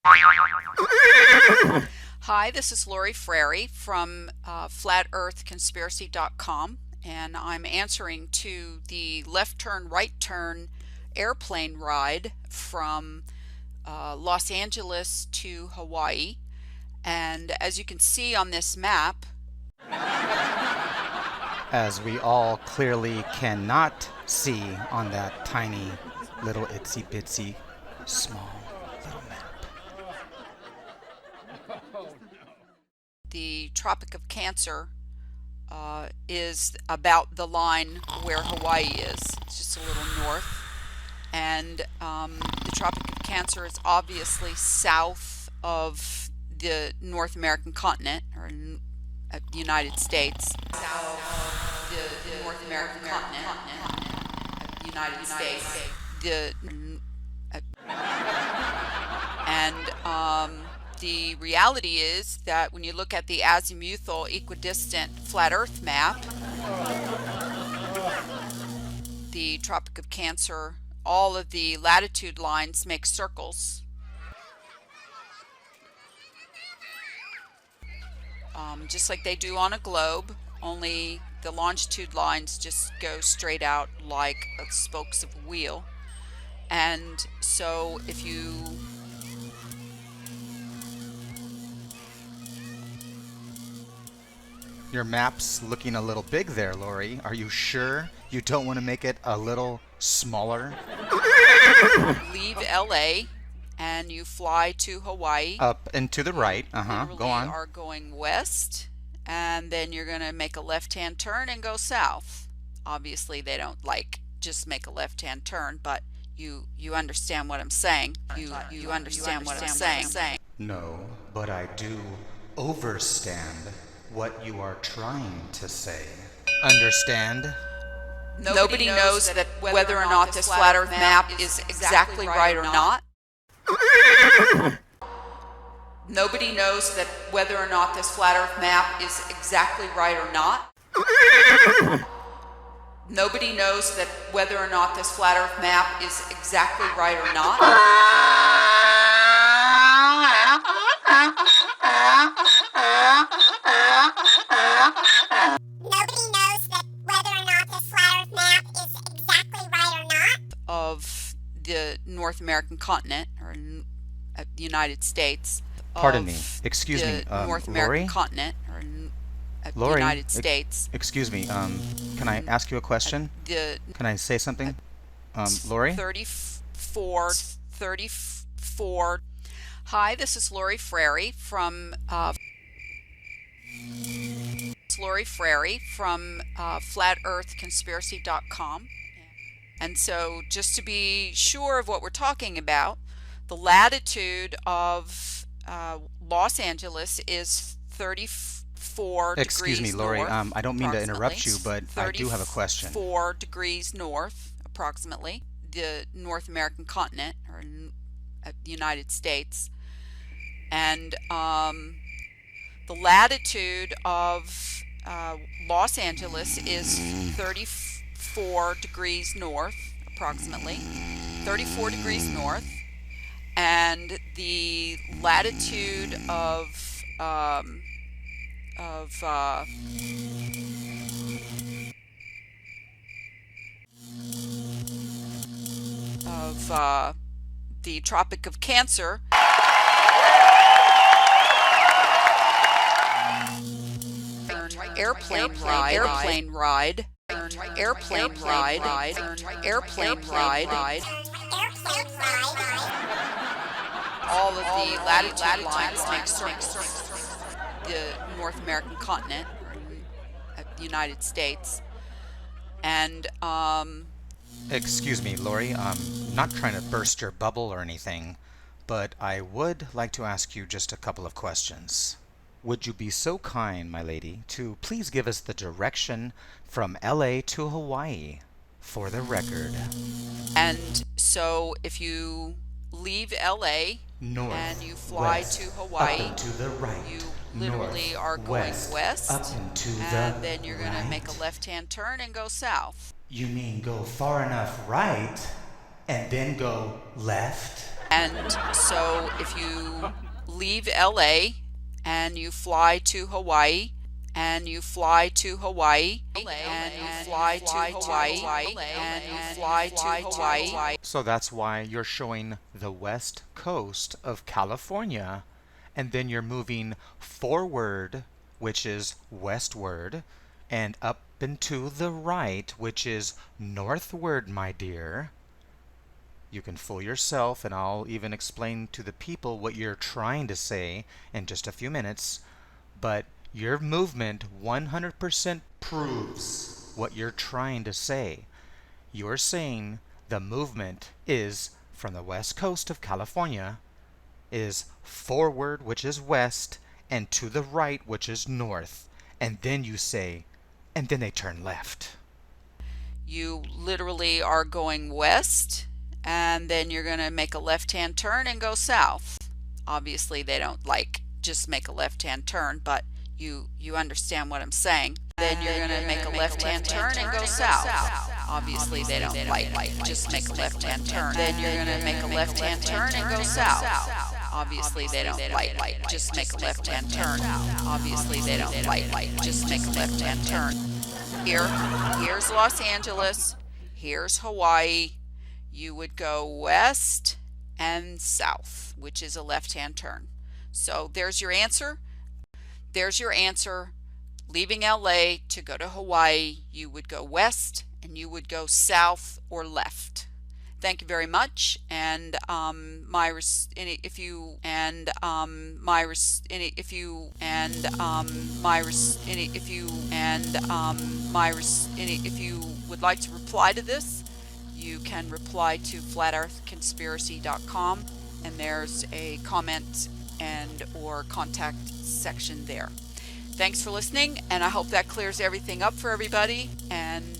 Hi, this is Frary from FlatEarthConspiracy.com, and I'm answering to the left turn, right turn airplane ride from Los Angeles to Hawaii. And as you can see on this map, as we all clearly cannot see on that tiny little itsy bitsy small little map. the Tropic of Cancer is about the line where Hawaii is. It's just a little north. And the Tropic of Cancer is obviously south of the North American continent, or the United States. South of the North American continent, the United States. The reality is that when you look at the azimuthal equidistant flat Earth map, the Tropic of Cancer, all of the latitude lines make circles. Just like they do on a globe, only the longitude lines just go straight out like spokes of a wheel. And so if you Your map's looking a little big there, Lori. Are you sure you don't want to make it a little smaller? leave LA and you fly to Hawaii, Up and to the right. Go on. are going west, and then you're going to make a left-hand turn and go south. Obviously they don't just make a left-hand turn, but you understand what I'm saying. You understand what I'm saying. No, but I do overstand what you are trying to say. Understand? Nobody knows that whether or not this flat Earth map is exactly right or not. Nobody knows that whether or not this flat Earth map is exactly right or not. Nobody knows that whether or not this flat Earth map is exactly right or not. Nobody knows that whether or not this flat Earth map is exactly right or not. Of the North American continent, or the United States. Pardon me. Excuse me. North American Lori? continent, or the Lori, United States. Excuse me. Can I ask you a question? Can I say something? Lori? 34. Hi, this is Frary from FlatEarthConspiracy.com. And so, just to be sure of what we're talking about, the latitude of Los Angeles is 34 Excuse degrees me, Lori. north. I don't mean to interrupt you, but I do have a question. 34 degrees north, approximately, the North American continent, or the United States. And the latitude of Los Angeles is 34 degrees north, approximately 34 degrees north, and the latitude of the Tropic of Cancer airplane ride. All of the latitude lines make circles. The North American continent, or the United States. And Excuse me, Lori. I'm not trying to burst your bubble or anything, but I would like to ask you just a couple of questions. Would you be so kind, my lady, to please give us the direction from LA to Hawaii for the record? And so if you leave LA North, and you fly west, to Hawaii, up and to the right. you literally are going west, up and to and the then you're going to make a left-hand turn and go south. You mean go far enough right and then go left? And so if you leave LA and you fly to Hawaii, and you fly to Hawaii, and you fly to Hawaii, and you fly to Hawaii. So that's why you're showing the west coast of California, and then you're moving forward, which is westward, and up and to the right, which is northward, my dear. You can fool yourself, and I'll even explain to the people what you're trying to say in just a few minutes, but your movement 100% proves what you're trying to say. You're saying the movement is from the west coast of California, is forward, which is west, and to the right, which is north. And then you say, and then they turn left. You literally are going west, and then you're going to make a left-hand turn and go south. Obviously, they don't like just make a left-hand turn, but you understand what I'm saying. Then you're going to make a left-hand turn and go south. Obviously, they don't like just make a left-hand turn. Then you're going to make a left-hand turn and go south. Obviously, they don't like just make a left-hand turn. Obviously, they don't like just make a left-hand turn. Here's Los Angeles. Here's Hawaii. You would go west and south, which is a left-hand turn. So there's your answer. There's your answer. Leaving LA to go to Hawaii, you would go west and you would go south or left. Thank you very much. And if you would like to reply to this, you can reply to flatearthconspiracy.com, and there's a comment and or contact section there. Thanks for listening, and I hope that clears everything up for everybody, and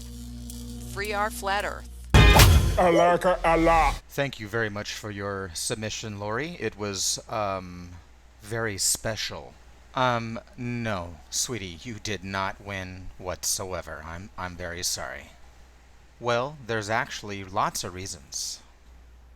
free our flat earth. Thank you very much for your submission, Lori. It was very special. No, sweetie, you did not win whatsoever. I'm very sorry. Well, there's actually lots of reasons.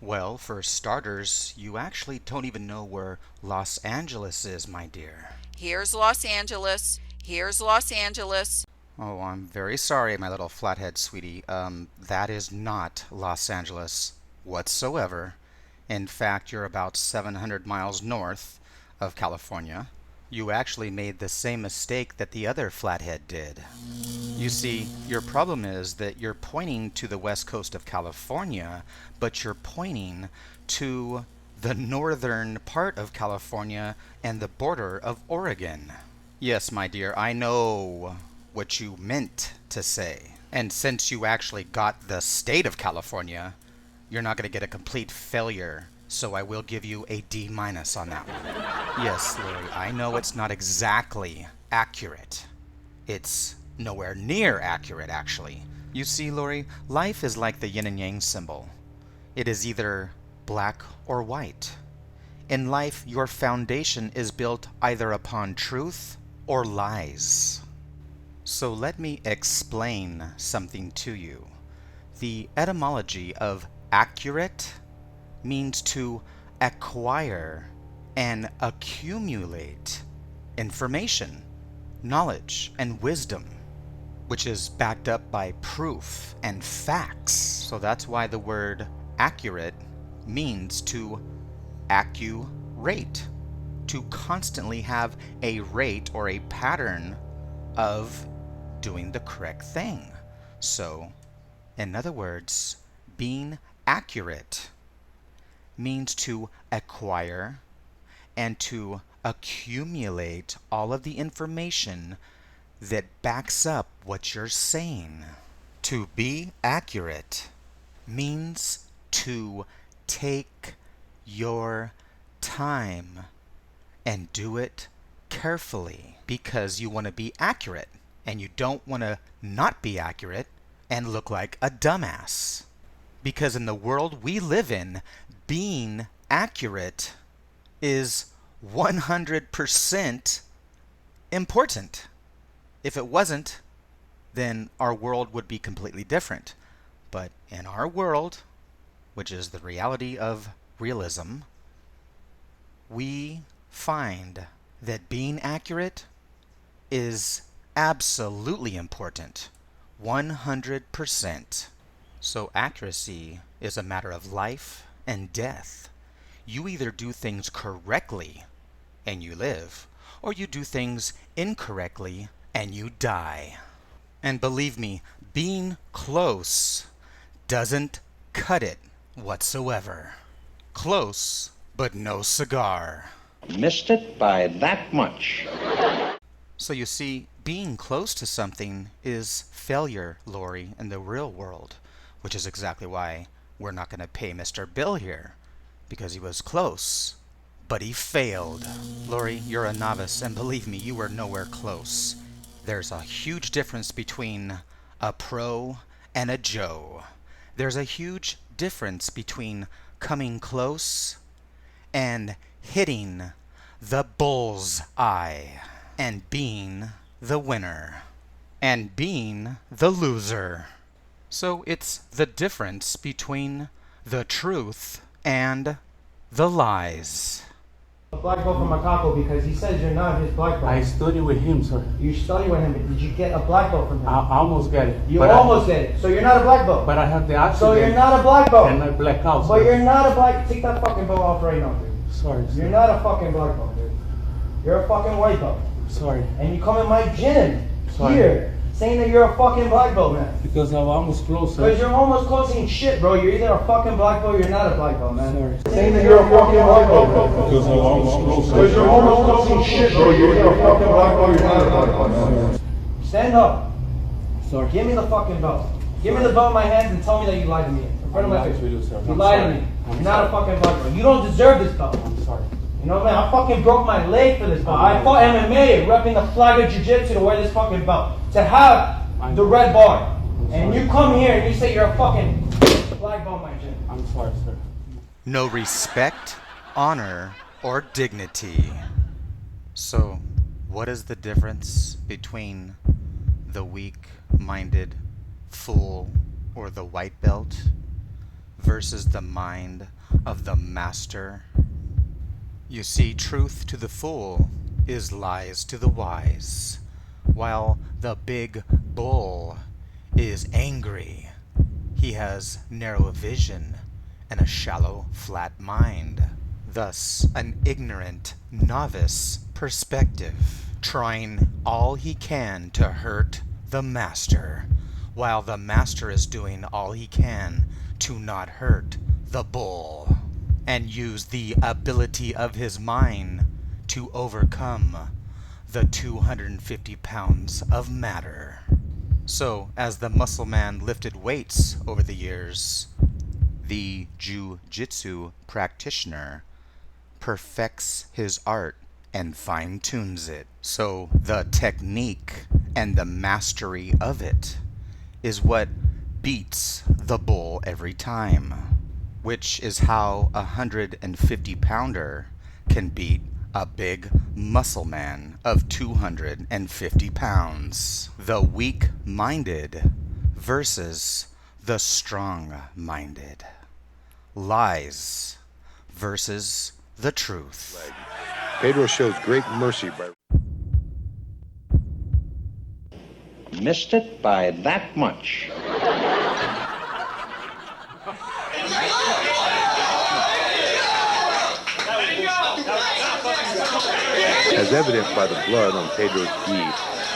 Well, for starters, you actually don't even know where Los Angeles is, my dear. Here's Los Angeles. Here's Los Angeles. Oh, I'm very sorry, my little flathead sweetie. That is not Los Angeles whatsoever. In fact, you're about 700 miles north of California. You actually made the same mistake that the other flathead did. You see, your problem is that you're pointing to the west coast of California, but you're pointing to the northern part of California and the border of Oregon. Yes, my dear, I know what you meant to say. And since you actually got the state of California, you're not going to get a complete failure, so I will give you a D- on that one. Yes, Lori, I know it's not exactly accurate. It's nowhere near accurate, actually. You see, Lori, life is like the yin and yang symbol. It is either black or white. In life, your foundation is built either upon truth or lies. So let me explain something to you. The etymology of accurate means to acquire and accumulate information, knowledge, and wisdom, which is backed up by proof and facts. So that's why the word accurate means to accurate, to constantly have a rate or a pattern of doing the correct thing. So, in other words, being accurate means to acquire and to accumulate all of the information that backs up what you're saying. To be accurate means to take your time and do it carefully, because you want to be accurate and you don't want to not be accurate and look like a dumbass. Because in the world we live in, being accurate is 100% important. If it wasn't, then our world would be completely different. But in our world, which is the reality of realism, we find that being accurate is absolutely important. 100%. So accuracy is a matter of life and death. You either do things correctly and you live, or you do things incorrectly and you die. And believe me, being close doesn't cut it whatsoever. Close, but no cigar. Missed it by that much. So you see, being close to something is failure, Lori, in the real world, which is exactly why we're not going to pay Mr. Bill here, because he was close, but he failed. Lori, you're a novice, and believe me, you were nowhere close. There's a huge difference between a pro and a Joe. There's a huge difference between coming close and hitting the bull's eye, and being the winner, and being the loser. So it's the difference between the truth and the lies. A black belt from Makako because he says you're not his black belt. I studied with him, sir. You study with him, but did you get a black belt from him? I almost got it. You almost get it. So you're not a black belt. But I have the accident. So you're not a black belt. And I black out. But you're not a black. Take that fucking belt off right now, dude. Sorry, sir. You're not a fucking black belt, dude. You're a fucking white belt. Sorry. And you come in my gym Sorry. here saying that you're a fucking black belt, man. Because I'm almost close, sir. Because you're almost close ain't shit, bro. You're either a fucking black belt or you're not a black belt, man. Sorry. Saying that you're a fucking black belt, bro. Because I'm almost close, Because you're almost close ain't shit, bro. You're either a fucking black belt or you're not a black belt, man. Stand up. Sorry. Give me the fucking belt. Give me the belt in my hands and tell me that you lied to me. In front of my face. You lied to me. You're not a fucking black belt. You don't deserve this belt. I'm sorry. You know, man, I fucking broke my leg for this belt. I fought MMA, repping the flag of jiu-jitsu to wear this fucking belt. To have the red bar. And you come here and you say you're a fucking black belt in my gym. I'm sorry, sir. No respect, honor, or dignity. So, what is the difference between the weak-minded fool or the white belt versus the mind of the master? You see, truth to the fool is lies to the wise, while the big bull is angry. He has narrow vision and a shallow, flat mind, thus an ignorant, novice perspective, trying all he can to hurt the master, while the master is doing all he can to not hurt the bull, and use the ability of his mind to overcome the 250 pounds of matter. So, as the muscle man lifted weights over the years, the jiu-jitsu practitioner perfects his art and fine-tunes it. So, the technique and the mastery of it is what beats the bull every time, which is how a 150-pounder can beat a big muscle man of 250 pounds. The weak-minded versus the strong-minded. Lies versus the truth. Pedro shows great mercy by Missed it by that much. As evidenced by the blood on Pedro's gi,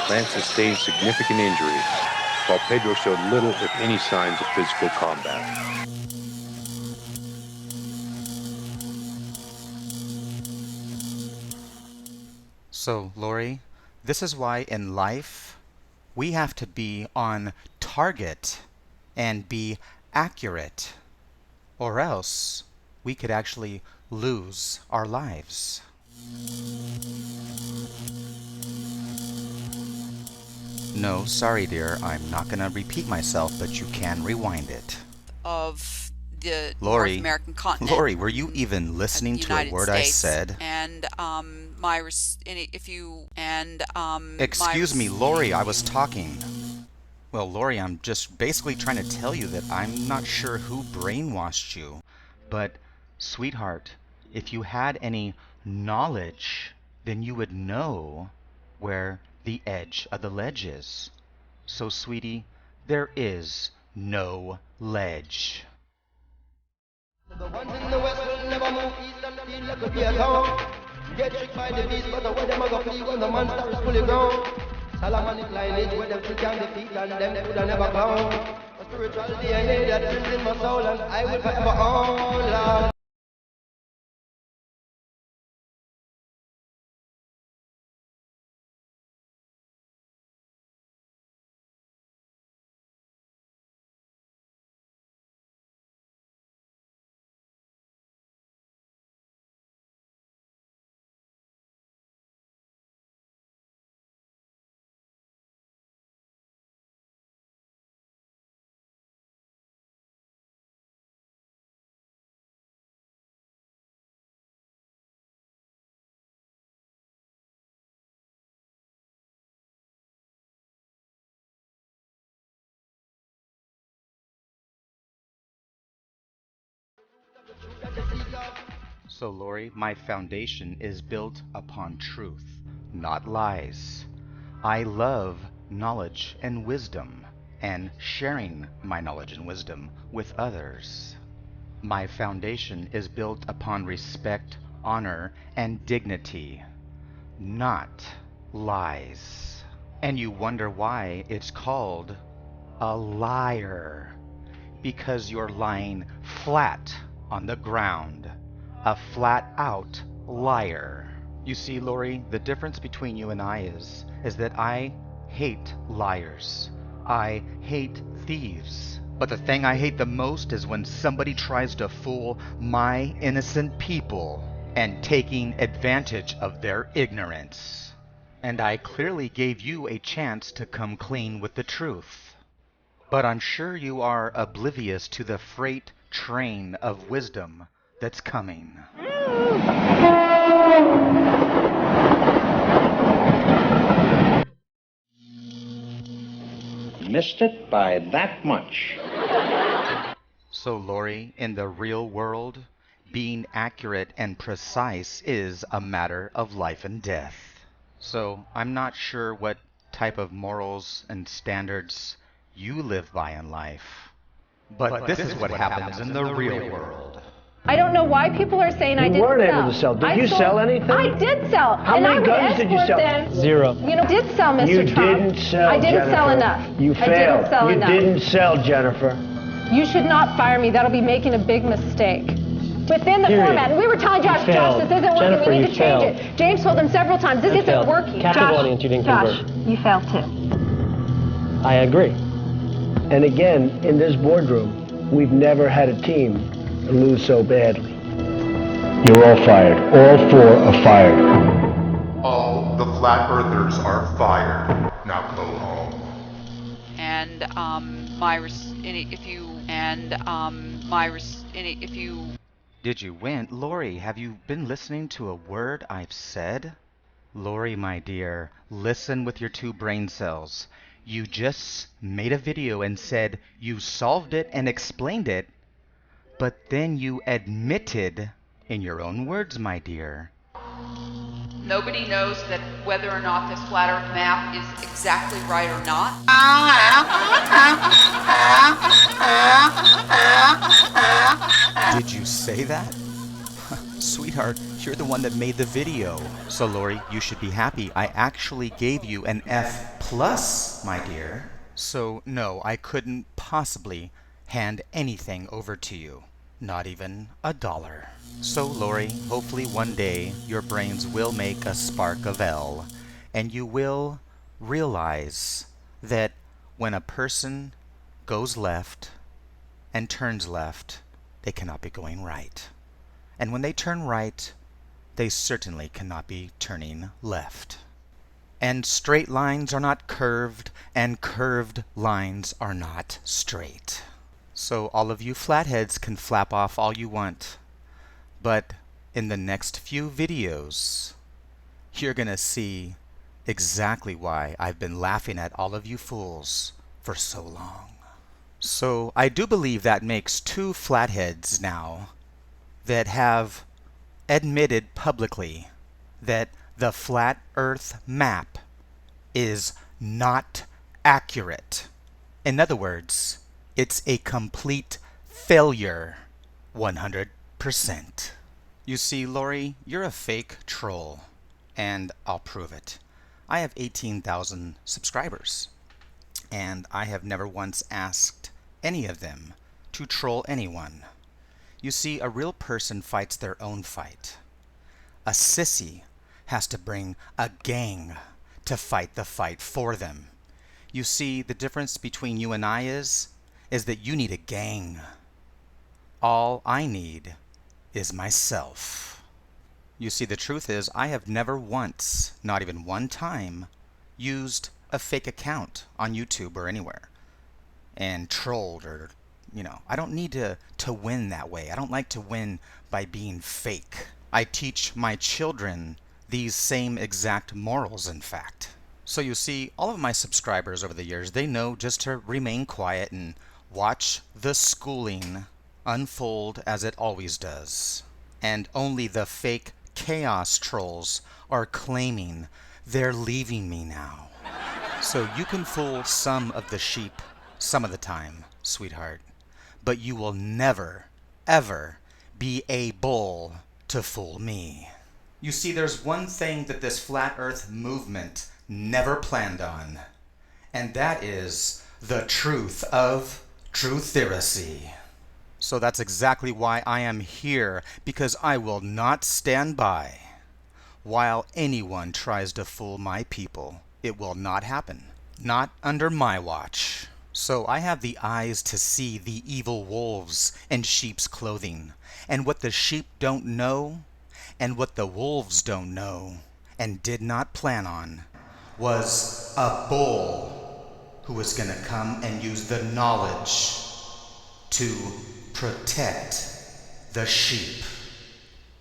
Lance sustained significant injuries, while Pedro showed little, if any, signs of physical combat. So, Lori, this is why in life we have to be on target and be accurate, or else we could actually lose our lives. No, sorry dear, I'm not going to repeat myself, but you can rewind it. Of the Lori, North American continent. Lori, were you even listening to a United word States. I said? And Excuse me, Lori, I was talking. Well, Lori, I'm just basically trying to tell you that I'm not sure who brainwashed you, but Sweetheart, if you had any knowledge, then you would know where the edge of the ledge is. So, sweetie, there is no ledge. The ones in the west will never move east and feel like a beer town. Get tricked by the beast, but the way them a go flee when the monster is fully grown. Solomonic lineage where them still can defeat and them could never clown. A spiritual DNA that lives in my soul and I will forever own, Lord. So, Lori, my foundation is built upon truth, not lies. I love knowledge and wisdom, and sharing my knowledge and wisdom with others. My foundation is built upon respect, honor, and dignity, not lies. And you wonder why it's called a liar. Because you're lying flat on the ground. A flat-out liar. You see, Lori, the difference between you and I is that I hate liars. I hate thieves. But the thing I hate the most is when somebody tries to fool my innocent people and taking advantage of their ignorance. And I clearly gave you a chance to come clean with the truth. But I'm sure you are oblivious to the freight train of wisdom that's coming. Missed it by that much. So, Lori, in the real world, being accurate and precise is a matter of life and death. So, I'm not sure what type of morals and standards you live by in life. But this is what happens in the real world. I don't know why people are saying I didn't sell. You weren't able to sell. Did you sell anything? I did sell. How many guns did you sell? Zero. You know, did sell, Mr. You Trump. didn't sell, I didn't Jennifer. sell enough. You I failed. didn't sell You enough. didn't sell, Jennifer. You should not fire me. That'll be making a big mistake. Within the Period. format. And we were telling Josh, You Josh, failed. this isn't working. Jennifer, We need you to change failed. it. James told him several times, this You isn't failed. working. Captive Josh, audience, you didn't Josh, convert. you failed too. I agree. And again, in this boardroom, we've never had a team lose so badly. You're all fired. All four are fired. All the flat earthers are fired. Now go home. And if you Did you win? Lori, have you been listening to a word I've said? Lori, my dear, listen with your two brain cells. You just made a video and said you solved it and explained it, but then you admitted, in your own words, my dear. nobody knows that whether or not this flat earth map is exactly right or not. Did you say that? Sweetheart, you're the one that made the video. So, Lori, you should be happy. I actually gave you an F plus, my dear. So, no, I couldn't possibly hand anything over to you. Not even $1. So, Lori, hopefully one day your brains will make a spark of L, and you will realize that when a person goes left and turns left, they cannot be going right. And when they turn right, they certainly cannot be turning left. And straight lines are not curved, and curved lines are not straight. So all of you flatheads can flap off all you want. But in the next few videos, you're gonna see exactly why I've been laughing at all of you fools for so long. So I do believe that makes 2 flatheads now. that have admitted publicly that the flat earth map is not accurate. In other words, it's a complete failure. 100%. You see, Lori, you're a fake troll, and I'll prove it. I have 18,000 subscribers, and I have never once asked any of them to troll anyone. You see, a real person fights their own fight. A sissy has to bring a gang to fight the fight for them. You see, the difference between you and I is that you need a gang. All I need is myself. You see, the truth is, I have never once, not even one time, used a fake account on YouTube or anywhere and trolled or, I don't need to win that way. I don't like to win by being fake. I teach my children these same exact morals, in fact. So you see, all of my subscribers over the years, they know just to remain quiet and watch the schooling unfold as it always does. And only the fake chaos trolls are claiming they're leaving me now. So you can fool some of the sheep some of the time, sweetheart, but you will never, ever be able to fool me. You see, there's one thing that this flat earth movement never planned on, and that is the truth of truthferacy. So that's exactly why I am here, because I will not stand by while anyone tries to fool my people. It will not happen. Not under my watch. So I have the eyes to see the evil wolves in sheep's clothing, and what the sheep don't know, and what the wolves don't know, and did not plan on, was a bull who was going to come and use the knowledge to protect the sheep.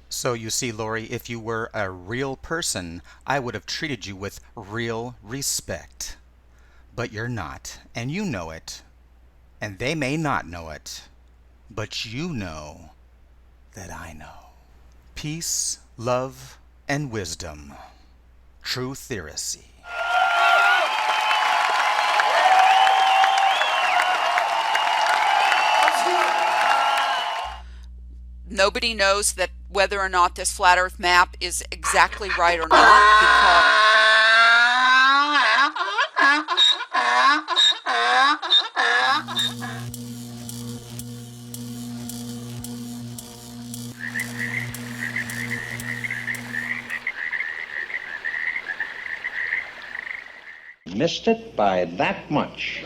So you see, Lori, if you were a real person, I would have treated you with real respect. But you're not, and you know it, and they may not know it, but you know that I know. Peace, love, and wisdom. Truthferacy. Nobody knows that whether or not this flat earth map is exactly right or not, because Missed it by that much.